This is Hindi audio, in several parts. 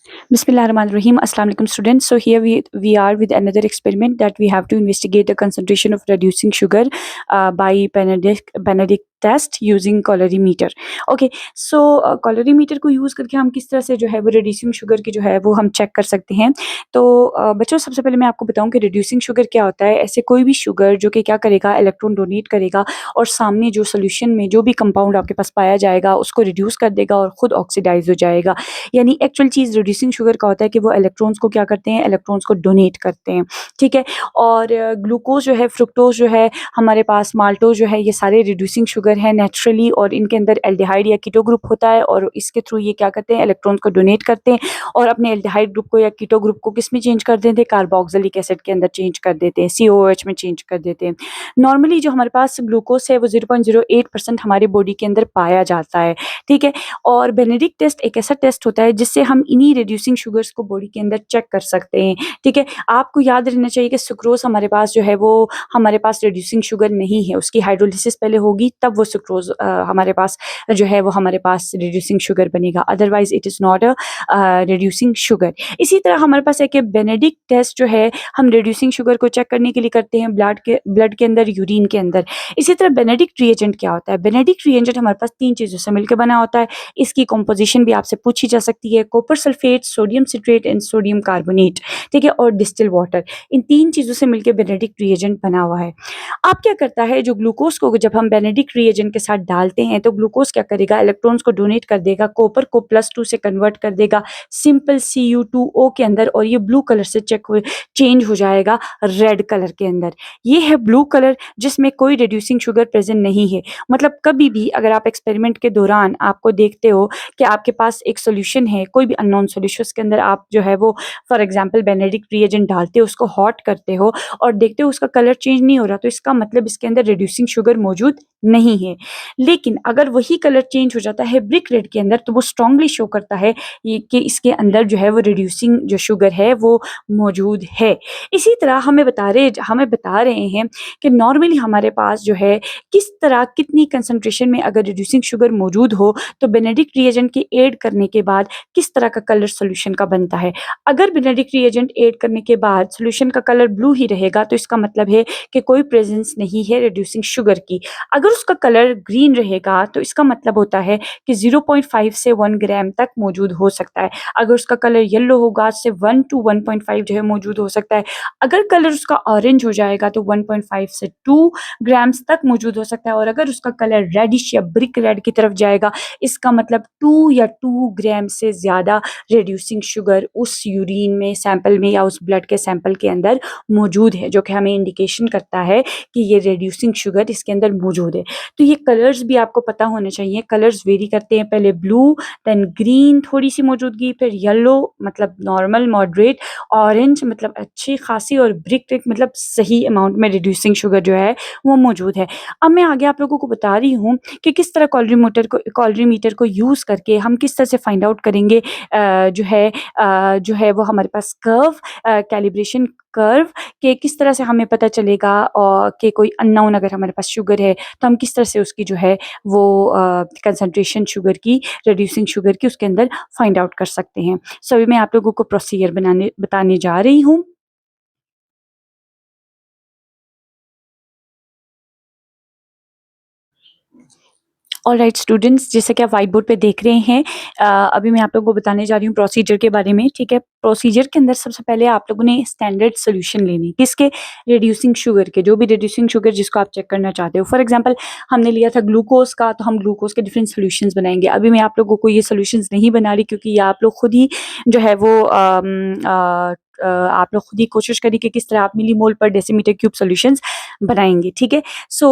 Bismillahirrahmanirrahim. Assalamu alaikum students. So here we are with another experiment that we have to investigate the concentration of reducing sugar by Benedict test using colorimeter. Okay, so colorimeter को यूज़ करके हम किस तरह से जो है वो reducing sugar की जो है वो हम चेक कर सकते हैं। तो बच्चों सबसे पहले मैं आपको बताऊँ कि reducing sugar क्या होता है। ऐसे कोई भी शुगर जो कि क्या करेगा, इलेक्ट्रॉन डोनेट करेगा और सामने जो सोल्यूशन में जो भी कंपाउंड आपके पास पाया जाएगा उसको रिड्यूस कर देगा और खुद ऑक्सीडाइज हो जाएगा। यानी एक्चुअल चीज़ रिड्यूसिंग शुगर का होता है कि वो इलेक्ट्रॉन्स को क्या करते हैं, इलेक्ट्रॉन्स को डोनेट करते हैं, ठीक है। और ग्लूकोज जो है, फ्रुक्टोज जो है हमारे पास, माल्टोज जो है, ये सारे रिड्यूसिंग शुगर है नेचुरली, और इनके अंदर एल्डिहाइड या कीटो ग्रुप होता है और इसके थ्रू ये क्या करते हैं, इलेक्ट्रॉन्स को डोनेट करते हैं और अपने एल्डिहाइड ग्रुप को या कीटो ग्रुप को किस में चेंज कर देते हैं, कार्बोक्सिलिक एसिड के अंदर चेंज कर देते हैं, COOH में चेंज कर देते हैं। नॉर्मली जो हमारे पास ग्लूकोज है वो 0.08% हमारे बॉडी के अंदर पाया जाता है, ठीक है। और बेनेडिक्ट टेस्ट एक ऐसा टेस्ट होता है जिससे हम इन्हीं रिड्यूसिंग शुगर्स को बॉडी के अंदर चेक कर सकते हैं, ठीक है। आपको याद रहना चाहिए कि सुक्रोज हमारे पास जो है वो हमारे पास रिड्यूसिंग शुगर नहीं है, उसकी हाइड्रोलिसिस पहले होगी तब वो सुक्रोज हमारे पास जो है वो हमारे पास रिड्यूसिंग शुगर बनेगा, otherwise it is not a reducing sugar. इसी तरह हमारे पास एक बेनेडिक्ट टेस्ट जो है हम रिड्यूसिंग शुगर को चेक करने के लिए करते हैं ब्लड के अंदर, यूरिन के अंदर। इसी तरह बेनेडिक्ट रिएजेंट क्या होता है, बेनेडिक्ट रिएजेंट हमारे पास 3 चीज़ों से मिलकर बना होता है। इसकी कंपोजिशन भी आपसे पूछी जा सकती है, copper sulphate, sodium citrate and sodium carbonate, ठीक है, और डिस्टिल वाटर। इन 3 चीज़ों से मिलकर बेनेडिक्ट रिएजेंट बना हुआ है। अब क्या करता है, जो ग्लूकोज को जब हम बेनेडिक्ट रिएजेंट के साथ डालते हैं तो ग्लूकोज क्या करेगा, इलेक्ट्रॉन्स को डोनेट कर देगा, कॉपर को +2 से कन्वर्ट कर देगा सिंपल Cu2O के अंदर, और ये ब्लू कलर से चेंज हो जाएगा रेड कलर के अंदर। ये है ब्लू कलर जिसमें कोई रिड्यूसिंग शुगर प्रेजेंट नहीं है। मतलब कभी भी अगर आप एक्सपेरिमेंट के दौरान आपको देखते हो कि आपके पास एक सॉल्यूशन है, कोई भी अननोन सॉल्यूशन, उसके अंदर आप जो है वो फॉर एग्जांपल बेनेडिक्ट रिएजेंट डालते हो, उसको हॉट करते हो और देखते हो उसका कलर चेंज नहीं हो रहा, तो इसका मतलब इसके अंदर रिड्यूसिंग शुगर मौजूद नहीं है। लेकिन अगर वही कलर चेंज हो जाता है ब्रिक रेड के अंदर तो वो स्ट्रांगली शो करता है कि इसके अंदर जो है वो रिड्यूसिंग जो शुगर है वो मौजूद है। इसी तरह हमें बता रहे हैं कि नॉर्मली हमारे पास जो है किस तरह कितनी कंसंट्रेशन में अगर रिड्यूसिंग शुगर मौजूद हो तो बेनेडिक्ट रिएजेंट के ऐड करने के बाद किस तरह का कलर सॉल्यूशन का बनता है। अगर बेनेडिक्ट रिएजेंट ऐड करने के बाद सॉल्यूशन का कलर ब्लू ही रहेगा तो इसका मतलब है कि कोई प्रेजेंस नहीं है रिड्यूसिंग शुगर की। अगर उसका कलर ग्रीन रहेगा तो इसका मतलब होता है कि 0.5 से 1 ग्राम तक मौजूद हो सकता है। अगर उसका कलर येलो होगा से 1 to 1.5 जो है मौजूद हो सकता है। अगर कलर उसका ऑरेंज हो जाएगा तो 1.5 से 2 ग्राम्स तक मौजूद हो सकता है, और अगर उसका कलर रेडिश या ब्रिक रेड की तरफ जाएगा इसका मतलब 2 या 2 ग्राम से ज़्यादा रिड्यूसिंग शुगर उस यूरिन में, सैंपल में या उस ब्लड के सैंपल के अंदर मौजूद है, जो कि हमें इंडिकेशन करता है कि ये रिड्यूसिंग शुगर इसके अंदर मौजूद है। तो ये कलर्स भी आपको पता होने चाहिए, कलर्स वेरी करते हैं, पहले ब्लू, देन ग्रीन थोड़ी सी मौजूदगी, फिर येलो मतलब नॉर्मल मॉडरेट, ऑरेंज मतलब अच्छी खासी, और ब्रिक रेड मतलब सही अमाउंट में रिड्यूसिंग शुगर जो है वो मौजूद है। अब मैं आगे आप लोगों को बता रही हूँ कि किस तरह कॉलरीमीटर को यूज़ करके हम किस तरह से फाइंड आउट करेंगे जो है वो हमारे पास कर्व, कैलिब्रेशन कर्व के किस तरह से हमें पता चलेगा, और कि कोई अननोन अगर हमारे पास शुगर है तो हम किस तरह से उसकी जो है वो कंसंट्रेशन शुगर की, रिड्यूसिंग शुगर की उसके अंदर फाइंड आउट कर सकते हैं। सो अभी मैं आप लोगों को प्रोसीजर बताने जा रही हूँ। ऑलराइट स्टूडेंट्स, जैसे कि आप व्हाइट बोर्ड पे देख रहे हैं, अभी मैं आप लोगों को बताने जा रही हूँ प्रोसीजर के बारे में, ठीक है। प्रोसीजर के अंदर सबसे पहले आप लोगों ने स्टैंडर्ड सॉल्यूशन लेने हैं। किसके? रिड्यूसिंग शुगर के, जो भी रिड्यूसिंग शुगर जिसको आप चेक करना चाहते हो। फॉर एग्जांपल हमने लिया था ग्लूकोज का, तो हम ग्लूकोज के डिफरेंट सॉल्यूशंस बनाएंगे। अभी मैं आप लोगों को ये सॉल्यूशंस नहीं बना रही क्योंकि ये आप लोग खुद ही जो है वो आप लोग खुद ही कोशिश करिए कि किस तरह आप मिलीमोल पर डेसीमीटर क्यूब सॉल्यूशंस बनाएंगे, ठीक है। सो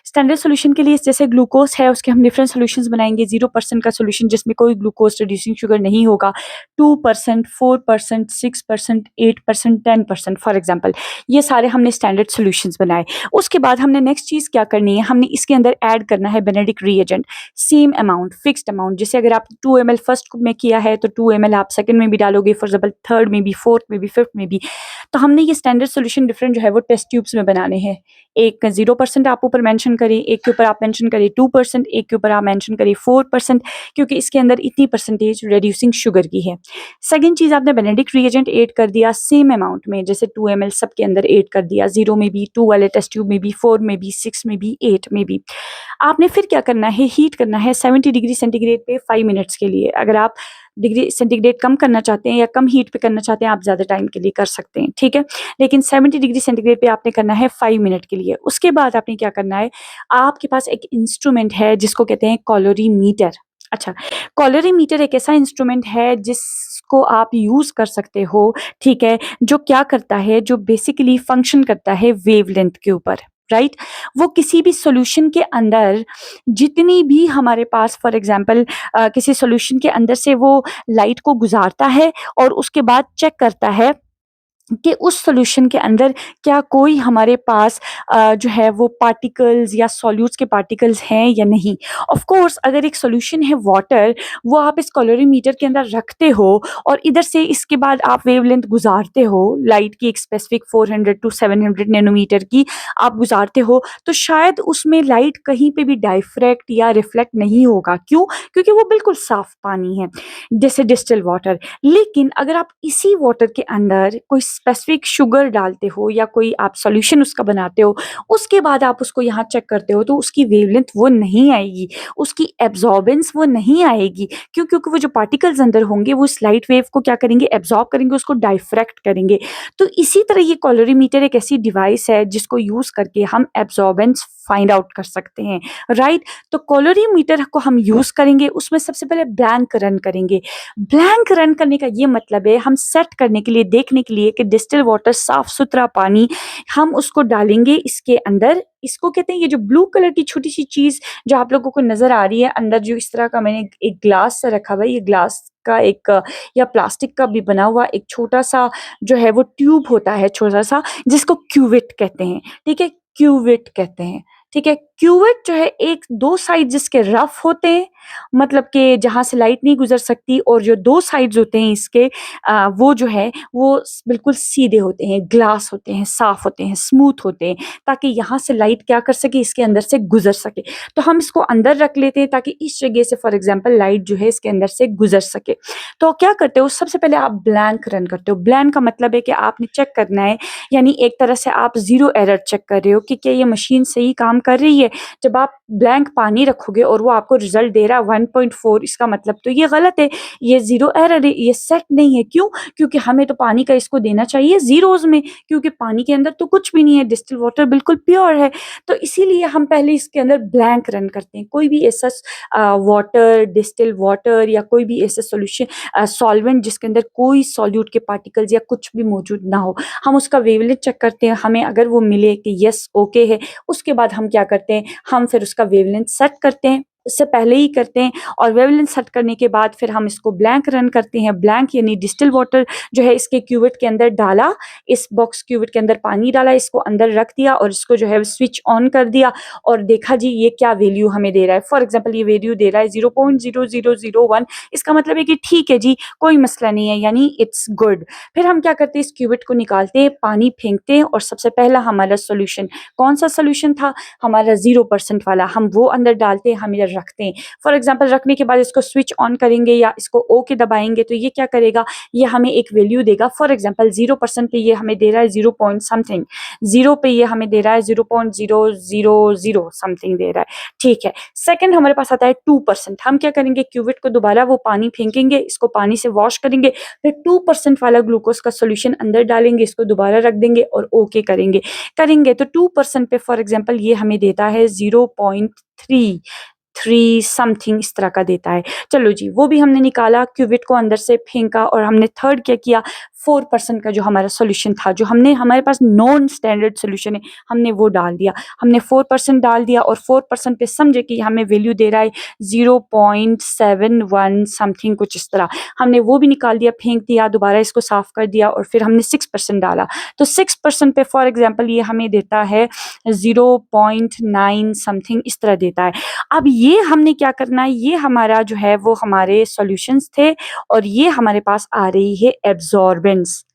स्टैंडर्ड सॉल्यूशन के लिए जैसे ग्लूकोज है उसके हम डिफरेंट सॉल्यूशंस बनाएंगे। 0% का सॉल्यूशन जिसमें कोई ग्लूकोज रिड्यूसिंग शुगर नहीं होगा, 2%, 4%, 6%, 8%, 10%, फॉर एग्जांपल ये सारे हमने स्टैंडर्ड सॉल्यूशंस बनाए। उसके बाद हमने नेक्स्ट चीज़ क्या करनी है, हमने इसके अंदर ऐड करना है Benedict reagent, same amount, fixed amount. जैसे अगर आप 2 ml फर्स्ट में किया है तो 2 ml आप सेकंड में भी डालोगे, फॉर एग्जांपल थर्ड में भी, फोर्थ में भी, फिफ्थ में भी। तो हमने ये स्टैंडर्ड सॉल्यूशन डिफरेंट जो है वो टेस्ट ट्यूब्स में बनाने हैं। एक 0% आप ऊपर मेंशन करें, एक के ऊपर आप मेंशन करें 2%, एक के ऊपर आप मेंशन करें 4%, क्योंकि इसके अंदर इतनी परसेंटेज रिड्यूसिंग शुगर की है। सेकंड चीज़, आपने बेनेडिक्ट रिएजेंट ऐड कर दिया सेम अमाउंट में, जैसे 2 ml सब के अंदर ऐड कर दिया, 0 में भी, 2 वाले टेस्ट ट्यूब में भी, 4 में भी, 6 में भी, 8 में भी। आपने फिर क्या करना है, हीट करना है 70 डिग्री सेंटीग्रेड पे 5 मिनट्स के लिए। अगर आप डिग्री सेंटीग्रेड कम करना चाहते हैं या कम हीट पे करना चाहते हैं, आप ज़्यादा टाइम के लिए कर सकते हैं, ठीक है। लेकिन 70 डिग्री सेंटीग्रेड पे आपने करना है 5 मिनट के लिए। उसके बाद आपने क्या करना है, आपके पास एक इंस्ट्रूमेंट है जिसको कहते हैं कैलोरीमीटर। अच्छा, कैलोरीमीटर एक ऐसा इंस्ट्रूमेंट है जिसको आप यूज़ कर सकते हो, ठीक है, जो क्या करता है, जो बेसिकली फंक्शन करता है वेवलेंथ के ऊपर, राइट। वो किसी भी सॉल्यूशन के अंदर जितनी भी हमारे पास फॉर एग्जांपल किसी सॉल्यूशन के अंदर से वो लाइट को गुजारता है और उसके बाद चेक करता है कि उस सॉल्यूशन के अंदर क्या कोई हमारे पास जो है वो पार्टिकल्स या सॉल्यूट्स के पार्टिकल्स हैं या नहीं। ऑफ कोर्स अगर एक सॉल्यूशन है वाटर, वो आप इस कैलोरीमीटर के अंदर रखते हो और इधर से इसके बाद आप वेवलेंथ गुजारते हो लाइट की, एक स्पेसिफिक 400 टू 700 नैनोमीटर की आप गुजारते हो, तो शायद उसमें लाइट कहीं पे भी डाइफ्रैक्ट या रिफ्लेक्ट नहीं होगा। क्यों? क्योंकि वो बिल्कुल साफ पानी है, जैसे डिस्टिल वाटर। लेकिन अगर आप इसी वाटर के अंदर कोई स्पेसिफिक शुगर डालते हो या कोई आप सॉल्यूशन उसका बनाते हो, उसके बाद आप उसको यहाँ चेक करते हो, तो उसकी वेवलेंथ वो नहीं आएगी, उसकी एब्जॉर्बेंस वो नहीं आएगी। क्यों? क्योंकि वो जो पार्टिकल्स अंदर होंगे वो इस लाइट वेव को क्या करेंगे, एब्जॉर्ब करेंगे, उसको डाइफ्रैक्ट करेंगे। तो इसी तरह ये कैलोरीमीटर एक ऐसी डिवाइस है जिसको यूज करके हम एब्जॉर्बेंस फाइंड आउट कर सकते हैं, राइट। तो कैलोरीमीटर को हम यूज करेंगे, उसमें सबसे पहले ब्लैंक रन करेंगे। ब्लैंक रन करने का ये मतलब है, हम सेट करने के लिए, देखने के लिए कि डिस्टिल वाटर, साफ सुथरा पानी, हम उसको डालेंगे इसके अंदर। इसको कहते हैं, ये जो ब्लू कलर की छोटी सी चीज जो आप लोगों को नजर आ रही है अंदर, जो इस तरह का मैंने एक ग्लास से रखा हुआ है, ये ग्लास का एक या प्लास्टिक का भी बना हुआ एक छोटा सा जो है वो ट्यूब होता है, छोटा सा, जिसको क्यूवेट कहते हैं, ठीक है, क्यूवेट कहते हैं, ठीक है। क्यूवेट जो है, एक दो साइड जिसके रफ होते हैं, मतलब कि जहाँ से लाइट नहीं गुजर सकती, और जो दो साइड्स होते हैं इसके वो जो है वो बिल्कुल सीधे होते हैं, ग्लास होते हैं, साफ होते हैं, स्मूथ होते हैं, ताकि यहाँ से लाइट क्या कर सके, इसके अंदर से गुजर सके। तो हम इसको अंदर रख लेते हैं ताकि इस जगह से फॉर एग्जाम्पल लाइट जो है इसके अंदर से गुजर सके। तो क्या करते हो, सबसे पहले आप ब्लैंक रन करते हो। ब्लैंक का मतलब है कि आपने चेक करना है, यानी एक तरह से आप जीरो एरर चेक कर रहे हो कि क्या ये मशीन सही काम कर रही है। जब आप ब्लैंक पानी रखोगे और वो आपको रिजल्ट दे रहा है 1.4, इसका मतलब तो ये गलत है, ये जीरो एरर है, ये सेट नहीं है। क्यों? क्योंकि हमें तो पानी का इसको देना चाहिए जीरोज में, क्योंकि पानी के अंदर तो कुछ भी नहीं है, डिस्टिल वाटर बिल्कुल प्योर है। तो इसीलिए हम पहले इसके अंदर ब्लैंक रन करते हैं। कोई भी ऐसा वाटर, डिस्टिल वाटर या कोई भी ऐसा सॉल्यूशन, सॉल्वेंट जिसके अंदर कोई सॉल्यूट के पार्टिकल्स या कुछ भी मौजूद ना हो, हम उसका वेवलेंथ चेक करते हैं। हमें अगर वो मिले कि यस ओके है, उसके बाद हम क्या करते हैं, हम फिर उसका वेवलेंथ सेट करते हैं, उससे पहले ही करते हैं। और वेवलेंथ सेट करने के बाद फिर हम इसको ब्लैंक रन करते हैं। ब्लैंक यानी डिस्टिल वाटर जो है इसके क्यूवेट के अंदर डाला, इस बॉक्स क्यूवेट के अंदर पानी डाला, इसको अंदर रख दिया और इसको जो है स्विच ऑन कर दिया और देखा जी ये क्या वैल्यू हमें दे रहा है। फॉर एग्जाम्पल ये वैल्यू दे रहा है 0.0001, इसका मतलब है कि ठीक है जी, कोई मसला नहीं है, यानी इट्स गुड। फिर हम क्या करते हैं, इस क्यूवेट को निकालते हैं, पानी फेंकते हैं और सबसे पहला हमारा सोल्यूशन, कौन सा सोल्यूशन था, हमारा 0% वाला, हम वो अंदर डालते हैं, हम इधर रखते हैं। फॉर एग्जाम्पल रखने के बाद इसको स्विच ऑन करेंगे या इसको ओ के दबाएंगे तो ये क्या करेगा, ये हमें एक वैल्यू देगा। फॉर एग्जाम्पल 0% पे ये हमें दे रहा है 0 पॉइंट समथिंग, 0 पे ये हमें दे रहा है 0.000 समथिंग दे रहा है, ठीक है। सेकंड हमारे पास आता है 2%। हम क्या करेंगे, क्यूवेट को दोबारा वो पानी फेंकेंगे, इसको पानी से वॉश करेंगे, फिर 2% वाला ग्लूकोज का सोल्यूशन अंदर डालेंगे, इसको दोबारा रख देंगे और ओके करेंगे तो 2% पे फॉर एग्जाम्पल ये हमें देता है 0.3 समथिंग इस तरह का देता है। चलो जी, वो भी हमने निकाला, क्यूबिट को अंदर से फेंका और हमने थर्ड क्या किया, 4% का जो हमारा सोल्यूशन था, जो हमने, हमारे पास नॉन स्टैंडर्ड सोल्यूशन है, हमने वो डाल दिया। हमने 4% डाल दिया और 4% पे समझे कि हमें वैल्यू दे रहा है 0.71 समथिंग कुछ इस तरह। हमने वो भी निकाल दिया, फेंक दिया, दोबारा इसको साफ कर दिया और फिर हमने 6% डाला। तो 6% पे फॉर एग्जाम्पल ये हमें देता है 0.9 समथिंग इस तरह देता है। अब ये हमने क्या करना है, ये हमारा जो है वो हमारे सॉल्यूशंस थे और ये हमारे पास आ रही है एब्जॉर्बेंस,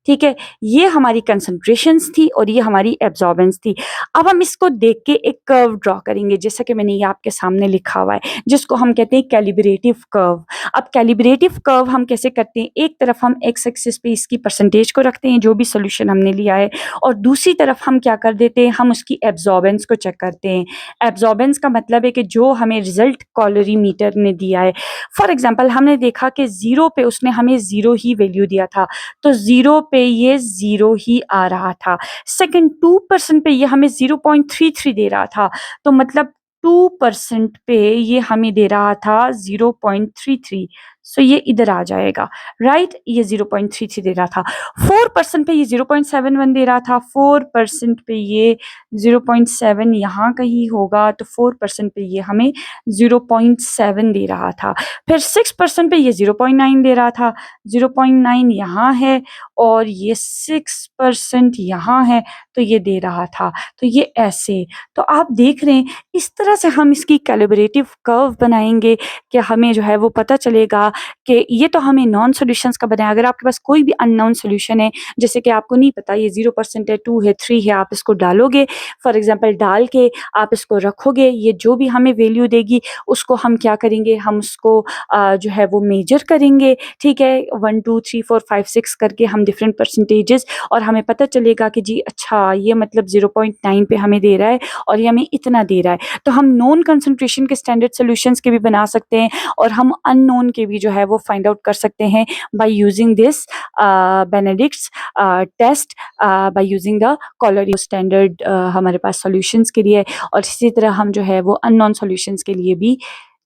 ठीक है? ये हमारी कंसंट्रेशंस थी और ये हमारी एब्ज़ॉर्बेंस थी। अब हम इसको देख के एक कर्व ड्रॉ करेंगे, जैसा कि मैंने ये आपके सामने लिखा हुआ है, जिसको हम कहते हैं कैलिब्रेटिव कर्व। अब कैलिब्रेटिव कर्व हम कैसे करते हैं, एक तरफ हम एक्स एक्सिस पे इसकी परसेंटेज को रखते हैं, जो भी सॉल्यूशन हमने लिया है, और दूसरी तरफ हम क्या कर देते हैं, हम उसकी एब्ज़ॉर्बेंस को चेक करते हैं। एब्ज़ॉर्बेंस का मतलब है कि जो हमें रिज़ल्ट कैलोरीमीटर ने दिया है, फॉर एग्ज़ाम्पल हमने देखा कि 0 पे उसने हमें 0 ही वैल्यू दिया था, तो 0 पे ये 0 ही आ रहा था। सेकंड 2% पे ये हमें 0.33 दे रहा था, तो मतलब 2% पे ये हमें दे रहा था 0.33, सो ये इधर आ जाएगा, राइट? ये 0.33 दे रहा था। 4% पे ये 0.71 दे रहा था, 4% पे ये 0.7 यहाँ कहीं होगा, तो 4% पे ये हमें 0.7 दे रहा था। फिर 6% पे ये 0.9 दे रहा था, 0.9 यहाँ है और ये 6% यहाँ है, तो ये दे रहा था। तो ये ऐसे, तो आप देख रहे हैं इस तरह से हम इसकी कैलिब्रेटिव कर्व बनाएँगे कि हमें जो है वो पता चलेगा कि ये तो हमें नॉन सॉल्यूशंस का बनाया। अगर आपके पास कोई भी अननोन सॉल्यूशन है, जैसे कि आपको नहीं पता ये 0% है, 2 है, 3 है, आप इसको डालोगे, फॉर एग्ज़ाम्पल डाल के आप इसको रखोगे, ये जो भी हमें वैल्यू देगी उसको हम क्या करेंगे, हम उसको जो है वो मेजर करेंगे, ठीक है? 1, 2, 3, 4, 5, 6 करके हम डिफरेंट परसेंटेजेस, और हमें पता चलेगा कि जी अच्छा ये मतलब 0.9 पे हमें दे रहा है और ये हमें इतना दे रहा है। तो हम नोन कंसंट्रेशन के स्टैंडर्ड सॉल्यूशंस के भी बना सकते हैं और हम अननोन के भी जो है वो फाइंड आउट कर सकते हैं by using this Benedict's test, by using the calorie standard हमारे पास सॉल्यूशंस के लिए, और इसी तरह हम जो है वो अननोन सॉल्यूशंस के लिए भी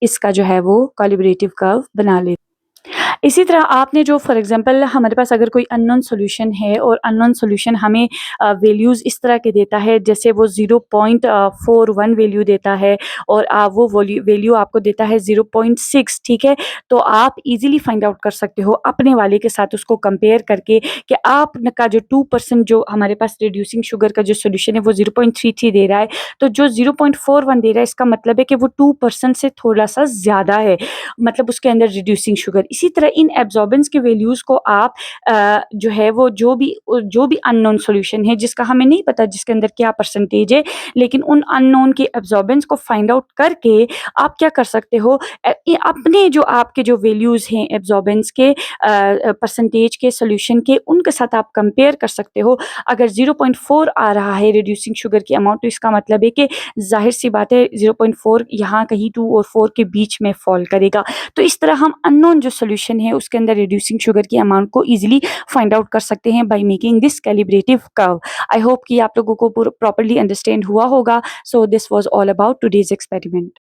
इसका जो है वो कैलिब्रेटिव कर्व बना लेते हैं। इसी तरह आपने जो फॉर एग्ज़ाम्पल हमारे पास अगर कोई अननोन सॉल्यूशन है और अननोन सॉल्यूशन हमें वैल्यूज़ इस तरह के देता है, जैसे वो 0.41 वैल्यू देता है और वो वैल्यू आपको देता है 0.6, ठीक है? तो आप ईज़िली फाइंड आउट कर सकते हो अपने वाले के साथ उसको कंपेयर करके कि आपका जो 2% जो हमारे पास रिड्यूसिंग शुगर का जो सॉल्यूशन है वो 0.33 दे रहा है, तो जो 0.41 दे रहा है इसका मतलब है कि वो 2% से थोड़ा-सा ज़्यादा है, मतलब उसके अंदर रिड्यूसिंग शुगर। इसी तरह इन एब्ज़ॉर्बेंस के वैल्यूज़ को आप जो है वो जो भी अननोन सॉल्यूशन है जिसका हमें नहीं पता जिसके अंदर क्या परसेंटेज है, लेकिन उन अननोन के एब्ज़ॉर्बेंस को फाइंड आउट करके आप क्या कर सकते हो, अपने जो आपके जो वैल्यूज़ हैं एब्ज़ॉर्बेंस के परसेंटेज के सॉल्यूशन के, उनके साथ आप कंपेयर कर सकते हो। अगर 0.4 आ रहा है रिड्यूसिंग शुगर की अमाउंट, तो इसका मतलब है कि ज़ाहिर-सी बात है 0.4 यहाँ कहीं 2 और 4 के बीच में फ़ॉल करेगा। तो इस तरह हम अननोन जो सॉल्यूशन है उसके अंदर रिड्यूसिंग शुगर की अमाउंट को ईज़िली फाइंड आउट कर सकते हैं by making this calibrative curve. I hope कि आप लोगों को प्रॉपर्ली अंडरस्टैंड हुआ होगा। So this was all about today's experiment.